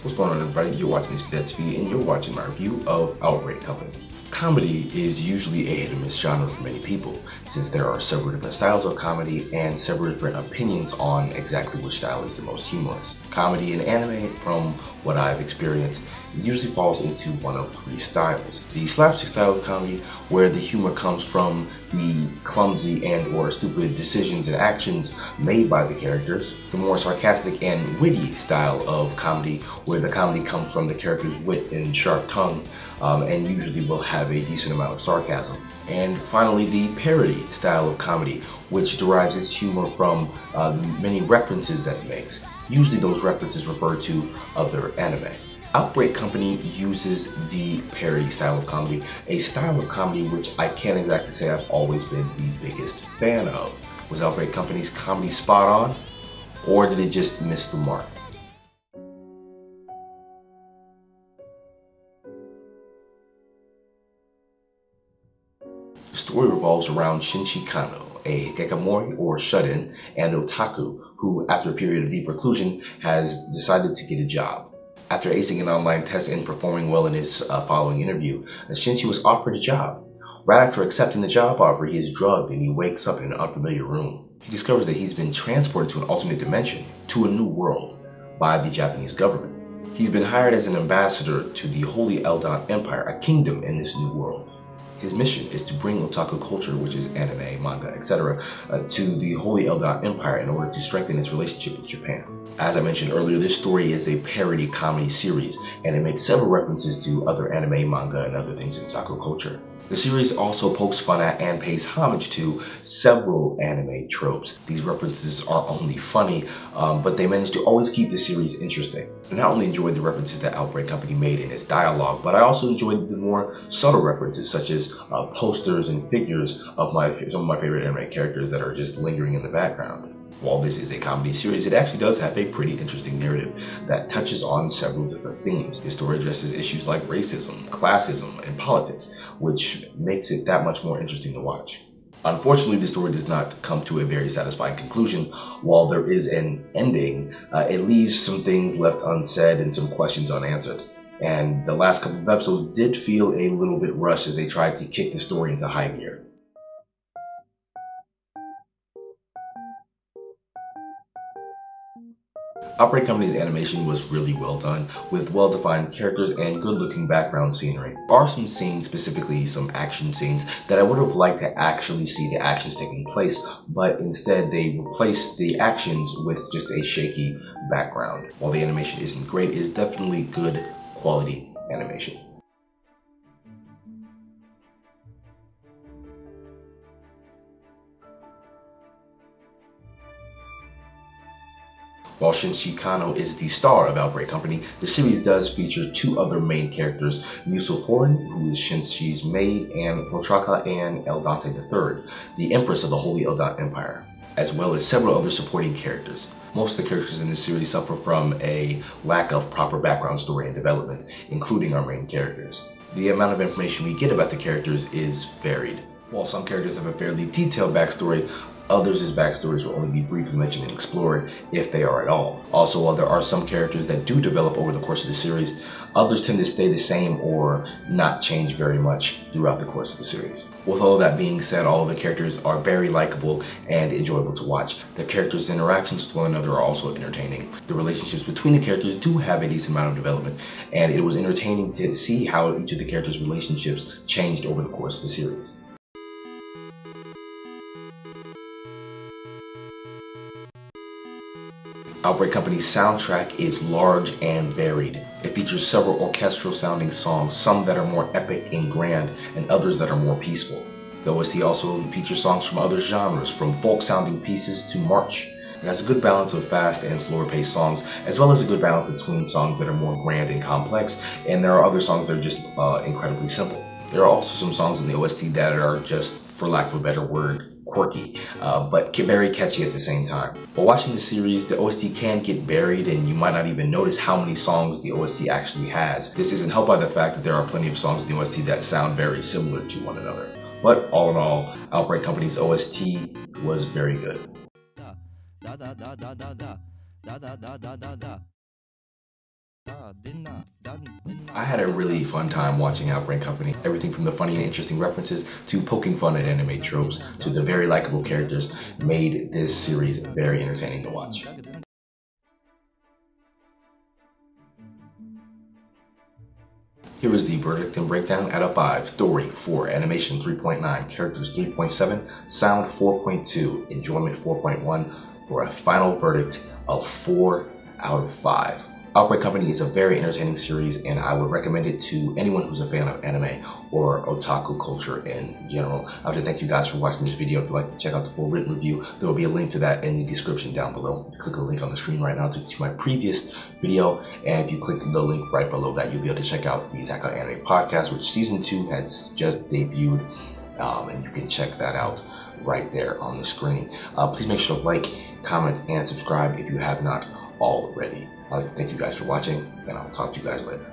What's going on, everybody? You're watching Thisvthattv and you're watching my review of Outbreak Company. Comedy is usually a hit or miss genre for many people, since there are several different styles of comedy and several different opinions on exactly which style is the most humorous. Comedy in anime, from what I've experienced, usually falls into one of three styles. The slapstick style of comedy, where the humor comes from the clumsy and or stupid decisions and actions made by the characters. The more sarcastic and witty style of comedy, where the comedy comes from the character's wit and sharp tongue, and usually will have a decent amount of sarcasm. And finally, the parody style of comedy, which derives its humor from many references that it makes. Usually those references refer to other anime. Outbreak Company uses the parody style of comedy, a style of comedy which I can't exactly say I've always been the biggest fan of. Was Outbreak Company's comedy spot on, or did it just miss the mark? The story revolves around Shinji Kano, a hikikomori or shut-in and otaku who, after a period of deep reclusion, has decided to get a job. After acing an online test and performing well in his following interview, Shinji was offered a job. Right after accepting the job offer, he is drugged and he wakes up in an unfamiliar room. He discovers that he's been transported to an alternate dimension, to a new world, by the Japanese government. He's been hired as an ambassador to the Holy Eldon Empire, a kingdom in this new world. His mission is to bring otaku culture, which is anime, manga, etc., to the Holy Eldon Empire in order to strengthen its relationship with Japan. As I mentioned earlier, this story is a parody comedy series, and it makes several references to other anime, manga, and other things in otaku culture. The series also pokes fun at and pays homage to several anime tropes. These references are only funny, but they manage to always keep the series interesting. I not only enjoyed the references that Outbreak Company made in its dialogue, but I also enjoyed the more subtle references, such as posters and figures of some of my favorite anime characters that are just lingering in the background. While this is a comedy series, it actually does have a pretty interesting narrative that touches on several different themes. The story addresses issues like racism, classism, and politics, which makes it that much more interesting to watch. Unfortunately, the story does not come to a very satisfying conclusion. While there is an ending, it leaves some things left unsaid and some questions unanswered. And the last couple of episodes did feel a little bit rushed as they tried to kick the story into high gear. Outbreak Company's animation was really well done, with well-defined characters and good-looking background scenery. There are some scenes, specifically some action scenes, that I would have liked to actually see the actions taking place, but instead they replaced the actions with just a shaky background. While the animation isn't great, it is definitely good quality animation. While Shinji Kano is the star of Outbreak Company, the series does feature two other main characters, Foreign, who is Shinji's maid, and Hotraka and Eldante III, the Empress of the Holy Eldon Empire, as well as several other supporting characters. Most of the characters in this series suffer from a lack of proper background story and development, including our main characters. The amount of information we get about the characters is varied. While some characters have a fairly detailed backstory, others' backstories will only be briefly mentioned and explored, if they are at all. Also, while there are some characters that do develop over the course of the series, others tend to stay the same or not change very much throughout the course of the series. With all of that being said, all of the characters are very likable and enjoyable to watch. The characters' interactions with one another are also entertaining. The relationships between the characters do have a decent amount of development, and it was entertaining to see how each of the characters' relationships changed over the course of the series. Outbreak Company's soundtrack is large and varied. It features several orchestral sounding songs, some that are more epic and grand, and others that are more peaceful. The OST also features songs from other genres, from folk sounding pieces to march. It has a good balance of fast and slower paced songs, as well as a good balance between songs that are more grand and complex, and there are other songs that are just incredibly simple. There are also some songs in the OST that are just, for lack of a better word, quirky, but very catchy at the same time. While watching the series, the OST can get buried and you might not even notice how many songs the OST actually has. This isn't helped by the fact that there are plenty of songs in the OST that sound very similar to one another. But all in all, Outbreak Company's OST was very good. I had a really fun time watching Outbreak Company. Everything from the funny and interesting references to poking fun at anime tropes to the very likable characters made this series very entertaining to watch. Here is the verdict and breakdown out of 5. Story 4, animation 3.9, characters 3.7, sound 4.2, enjoyment 4.1, for a final verdict of 4 out of 5. Outbreak Company is a very entertaining series, and I would recommend it to anyone who's a fan of anime or otaku culture in general. I would thank you guys for watching this video. If you'd like to check out the full written review, there will be a link to that in the description down below. Click the link on the screen right now to see my previous video, and if you click the link right below that, you'll be able to check out the Attack on Anime podcast, which season 2 has just debuted, and you can check that out right there on the screen. Please make sure to like, comment, and subscribe if you have not already. I'd like to thank you guys for watching, and I'll talk to you guys later.